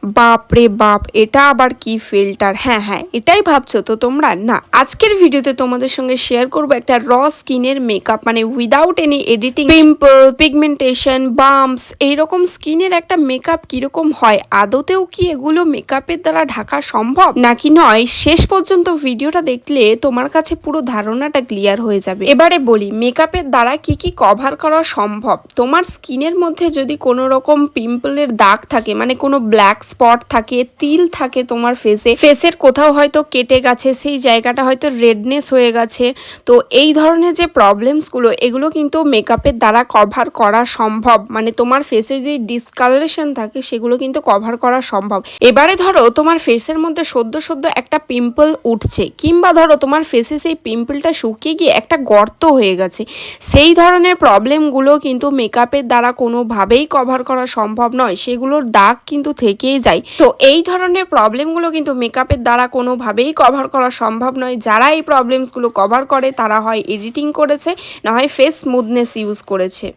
বাপরে বাপ, এটা আবার কি ফিল্টার? হ্যাঁ, এটাই ভাবছো তো তোমরা? না, আজকের ভিডিওতে তোমাদের সঙ্গে শেয়ার করবো একটা র স্কিনের মেকআপ, মানে without any editing, pimple, pigmentation, bumps, এইরকম স্কিনের একটা মেকআপ কিরকম হয়, আদতেও কি এগুলো মেকআপের দ্বারা ঢাকা সম্ভব নাকি নয়, শেষ পর্যন্ত ভিডিওটা দেখলে তোমার কাছে পুরো ধারণাটা ক্লিয়ার হয়ে যাবে। এবারে বলি মেকআপের দ্বারা কি কি কভার করা সম্ভব। তোমার স্কিনের মধ্যে যদি কোনো রকম পিম্পলের দাগ থাকে, মানে কোনো ব্ল্যাক স্পট থাকে, তিল থাকে তোমার ফেসের কোথাও হয়তো কেটে গেছে, সেই জায়গাটা হয়তো রেডনেস হয়ে গেছে, তো এই ধরনের যে প্রবলেমসগুলো এগুলো কিন্তু মেকআপের দ্বারা কভার করা সম্ভব। মানে তোমার ফেসে যে ডিসকালারেশন থাকে সেগুলো কিন্তু কভার করা সম্ভব। এবারে ধরো তোমার ফেসের মধ্যে সদ্য একটা পিম্পল উঠছে, কিংবা ধরো তোমার ফেসে সেই পিম্পলটা শুকিয়ে গিয়ে একটা গর্ত হয়ে গেছে, সেই ধরনের প্রবলেমগুলো কিন্তু মেকআপের দ্বারা কোনোভাবেই কভার করা সম্ভব নয়, সেগুলোর দাগ কিন্তু থেকেই যায়। তো এই ধরনের প্রবলেমগুলো কিন্তু মেকআপের দ্বারা কোনোভাবেই কভার করা সম্ভব নয়। যারা এই প্রবলেমসগুলো কভার করে তারা হয় এডিটিং করেছে, না হয় ফেস স্মুথনেস ইউজ করেছে।